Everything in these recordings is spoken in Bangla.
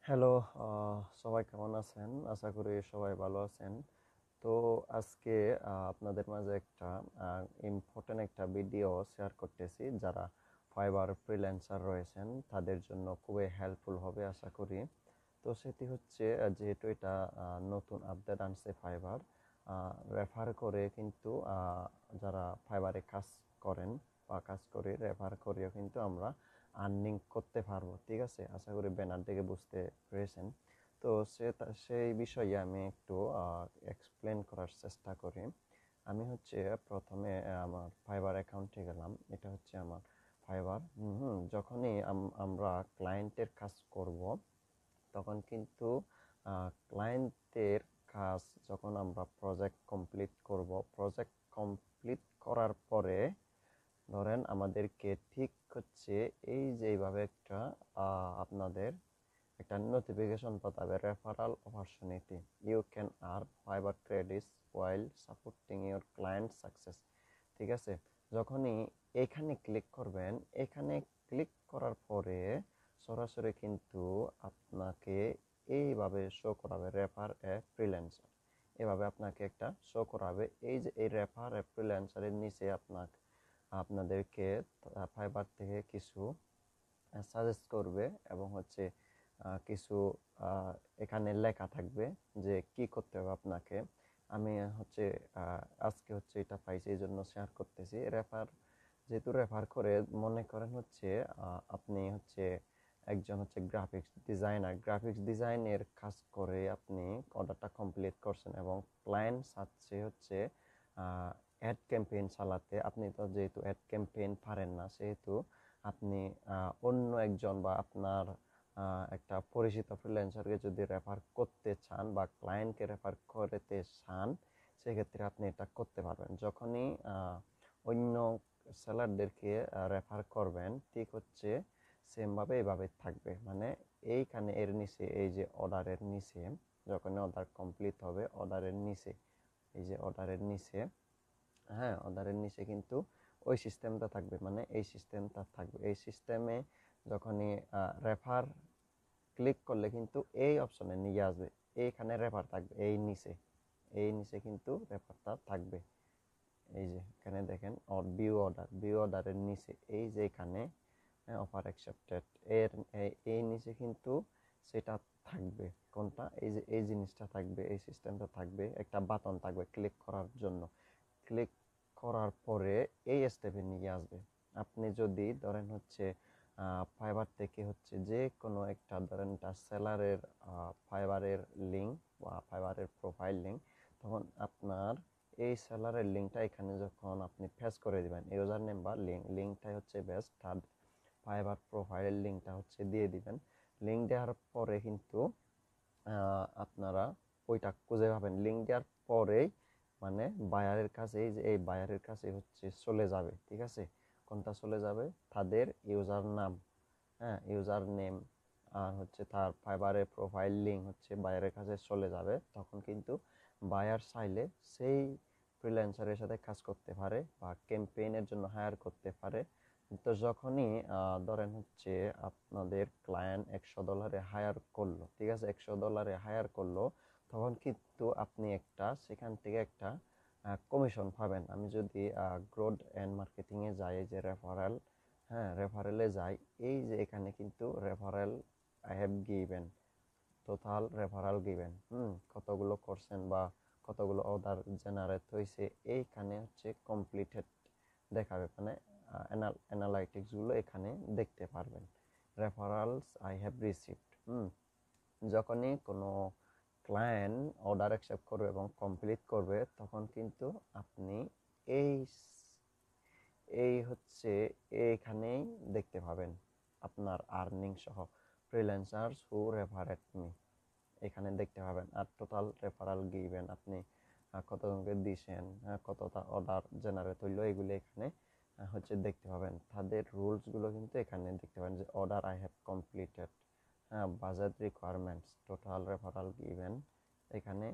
হ্যালো, সবাই কেমন আছেন? আশা করি সবাই ভালো আছেন। তো আজকে আপনাদের মাঝে একটা ইম্পর্টেন্ট একটা ভিডিও শেয়ার করতেছি। যারা ফাইবার ফ্রিল্যান্সার রয়েছেন তাদের জন্য খুবই হেল্পফুল হবে আশা করি। তো সেটি হচ্ছে যেহেতু এটা নতুন আপডেট আনছে ফাইবার, রেফার করে কিন্তু যারা ফাইবারে কাজ করেন বা কাজ করে রেফার করেও কিন্তু আমরা আর্নিং করতে পারবো। ঠিক আছে, আশা করি ব্যানার দেখে বুঝতে পেরেছেন। তো সেই বিষয়ে আমি একটু এক্সপ্লেন করার চেষ্টা করি। আমি হচ্ছে প্রথমে আমার ফাইবার অ্যাকাউন্টে গেলাম। এটা হচ্ছে আমার ফাইবার। যখনই আমরা ক্লায়েন্টের কাজ করব, তখন কিন্তু ক্লায়েন্টের কাজ যখন আমরা প্রজেক্ট কমপ্লিট করব, প্রজেক্ট কমপ্লিট করার পরে ধরেন আমাদেরকে ঠিক হচ্ছে এই যে এইভাবে একটা আপনাদের একটা নোটিফিকেশন পাঠাবে, referral opportunity, you can earn Fiverr credits while supporting your client success. ঠিক আছে, যখনই এখানে ক্লিক করবেন, এখানে ক্লিক করার পরে সরাসরি কিন্তু আপনাকে এইভাবে শো করাবে রেফার এ ফ্রিল্যান্সার। এভাবে আপনাকে একটা শো করাবে। এই যে এই রেফার এ ফ্রিল্যান্সারের নিচে আপনাদেরকে ফাইবার থেকে কিছু সাজেস্ট করবে এবং হচ্ছে কিছু এখানে লেখা থাকবে যে কি করতে হবে আপনাকে। আমি হচ্ছে আজকে হচ্ছে এটা পাইছি, এই জন্য শেয়ার করতেছি। যেহেতু রেফার করে, মনে করেন হচ্ছে আপনি হচ্ছে একজন হচ্ছে গ্রাফিক্স ডিজাইনের কাজ করে আপনি অর্ডারটা কমপ্লিট করছেন এবং ক্লায়েন্ট চাচ্ছে হচ্ছে অ্যাড ক্যাম্পেইন চালাতে। আপনি তো যেহেতু অ্যাড ক্যাম্পেইন পারেন না, সেহেতু আপনি অন্য একজন বা আপনার একটা পরিচিত ফ্রিল্যান্সারকে যদি রেফার করতে চান বা ক্লায়েন্টকে রেফার করতে চান, সেক্ষেত্রে আপনি এটা করতে পারবেন। যখনই অন্য সেলারদেরকে রেফার করবেন, ঠিক হচ্ছে সেমভাবে এইভাবে থাকবে। মানে এইখানে এর নিচে, এই যে অর্ডারের নিচে, যখন অর্ডার কমপ্লিট হবে, অর্ডারের নিচে, এই যে অর্ডারের নিচে, হ্যাঁ, অর্ডারের নিচে কিন্তু ওই সিস্টেমটা থাকবে। মানে এই সিস্টেমটা থাকবে। এই সিস্টেমে যখনই রেফার ক্লিক করলে কিন্তু এই অপশনে নিয়ে আসবে। এইখানে রেফার থাকবে, এই নিচে কিন্তু রেফারটা থাকবে। এই যে এখানে দেখেন, ভিউ অর্ডারের নিচে এই যে এখানে অফার অ্যাকসেপ্টেড, এর এই নিচে কিন্তু সেটা থাকবে। কোনটা? এই যে এই জিনিসটা থাকবে, এই সিস্টেমটা থাকবে, একটা বাটন থাকবে ক্লিক করার জন্য। ক্লিক করার পরে এই স্টেপে নিয়ে আসবে। আপনি যদি ধরেন হচ্ছে ফাইবার থেকে হচ্ছে যে কোনো একটা, ধরেন এটা সেলারের ফাইবারের লিঙ্ক বা ফাইবারের প্রোফাইল লিঙ্ক, তখন আপনার এই সেলারের লিঙ্কটা এখানে যখন আপনি পেস্ট করে দিবেন, ইউজার নেম বা লিঙ্কটাই হচ্ছে বেস্ট। আর ফাইবার প্রোফাইলের লিঙ্কটা হচ্ছে দিয়ে দিবেন। লিঙ্ক দেওয়ার পরে কিন্তু আপনারা ওইটা খুঁজে পাবেন। লিঙ্ক দেওয়ার পরেই মানে বায়ারের কাছে, এই যে এই বায়ারের কাছে হচ্ছে চলে যাবে। ঠিক আছে, কোনটা চলে যাবে? তাদের ইউজার নাম, হ্যাঁ, ইউজার নেম আর হচ্ছে তার ফাইবারের প্রোফাইল লিঙ্ক হচ্ছে বায়ারের কাছে চলে যাবে। তখন কিন্তু বায়ার চাইলে সেই ফ্রিল্যান্সারের সাথে কাজ করতে পারে বা ক্যাম্পেইনের জন্য হায়ার করতে পারে। তো যখনই ধরেন হচ্ছে আপনাদের ক্লায়েন্ট $100 হায়ার করলো, ঠিক আছে, $100 হায়ার করলো, তখন কিন্তু আপনি সেখান থেকে একটা কমিশন পাবেন। আমি যদি গ্রোথ অ্যান্ড মার্কেটিংয়ে যাই, এই যে রেফারেল, হ্যাঁ, রেফারেলে যাই, এই যে এখানে কিন্তু referral I have given, total referral given, কতগুলো করছেন বা কতগুলো অর্ডার জেনারেট হয়েছে, এইখানে হচ্ছে কমপ্লিটেড দেখাবে। মানে অ্যানালাইটিক্সগুলো এখানে দেখতে পারবেন। রেফারালস আই হ্যাভ রিসিভড। যখনই কোনো ক্লায়েন্ট অর্ডার অ্যাকসেপ্ট করবে এবং কমপ্লিট করবে, তখন কিন্তু আপনি এই এই হচ্ছে এইখানেই দেখতে পাবেন আপনার আর্নিং সহ, ফ্রিল্যান্সার্স হু রেফারেড মি, এখানে দেখতে পাবেন। আর টোটাল রেফারাল গিভেন, আপনি কতজনকে দিয়েছেন, কতটা অর্ডার জেনারেট হইলো, এগুলো এখানে হচ্ছে দেখতে পাবেন। তাদের রুলসগুলো কিন্তু এখানে দেখতে পাবেন, যে অর্ডার আই হ্যাভ কমপ্লিটেড, হ্যাঁ, budget requirements, total referral given, এখানে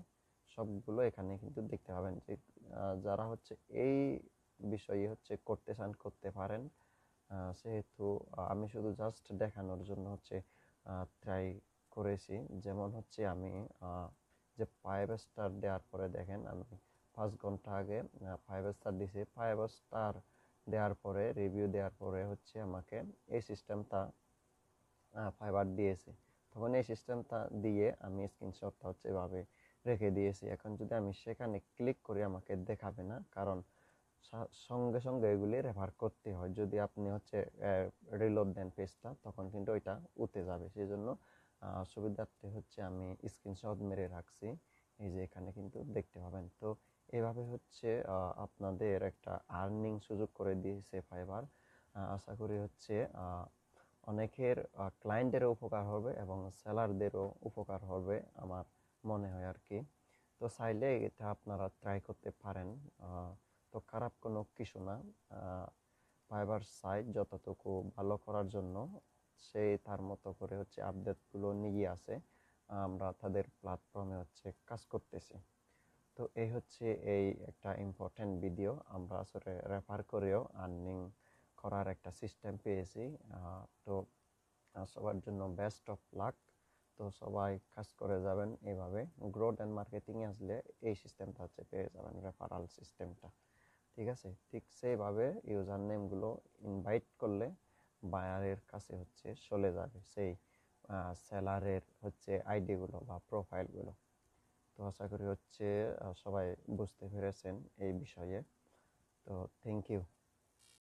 সবগুলো এখানে কিন্তু দেখতে পাবেন। যে যারা হচ্ছে এই বিষয়ে হচ্ছে করতে চান, করতে পারেন। সেহেতু আমি শুধু জাস্ট দেখানোর জন্য হচ্ছে ট্রাই করেছি। যেমন হচ্ছে আমি যে 5 স্টার দেওয়ার পরে দেখেন আমি 5 ঘন্টা আগে 5 স্টার দিছি। 5 স্টার দেওয়ার পরে রিভিউ দেওয়ার পরে হচ্ছে আমাকে এই সিস্টেমটা ফাইবার দিয়েছে। তখন এই সিস্টেমটা দিয়ে আমি স্ক্রিনশটটা হচ্ছে এভাবে রেখে দিয়েছি। এখন যদি আমি সেখানে ক্লিক করি আমাকে দেখাবে না, কারণ সঙ্গে সঙ্গে এগুলি রেফার করতে হয়। যদি আপনি হচ্ছে রিলোড দেন পেজটা তখন কিন্তু ওইটা উঠে যাবে। সেই জন্য সুবিধার্থে হচ্ছে আমি স্ক্রিনশট মেরে রাখছি। এই যে এখানে কিন্তু দেখতে পাবেন। তো এভাবে হচ্ছে আপনাদের একটা আর্নিং সুযোগ করে দিয়েছে ফাইবার। আশা করি হচ্ছে অনেকের ক্লায়েন্টেরও উপকার হবে এবং সেলারদেরও উপকার হবে আমার মনে হয় আর কি। তো চাইলে এটা আপনারা ট্রাই করতে পারেন। তো খারাপ কোনো কিছু না। ফাইবার সাইট যতটুকু ভালো করার জন্য সে তার মতো করে হচ্ছে আপডেটগুলো নিয়ে আসে। আমরা তাদের প্ল্যাটফর্মে হচ্ছে কাজ করতেছি। তো এই হচ্ছে এই একটা ইম্পর্টেন্ট ভিডিও। আমরা আসলে রেফার করেও আর্নিং করার একটা সিস্টেম পেয়েছি। তো সবার জন্য বেস্ট অফ লাক। তো সবাই কাজ করে যাবেন এইভাবে। গ্রোথ অ্যান্ড মার্কেটিংয়ে আসলে এই সিস্টেমটা হচ্ছে পেয়ে যাবেন, রেফারাল সিস্টেমটা। ঠিক আছে, ঠিক সেইভাবে ইউজার নেমগুলো ইনভাইট করলে বায়ারের কাছে হচ্ছে চলে যাবে সেই সেলারের হচ্ছে আইডিগুলো বা প্রোফাইলগুলো। তো আশা করি হচ্ছে সবাই বুঝতে পেরেছেন এই বিষয়ে। তো থ্যাংক ইউ।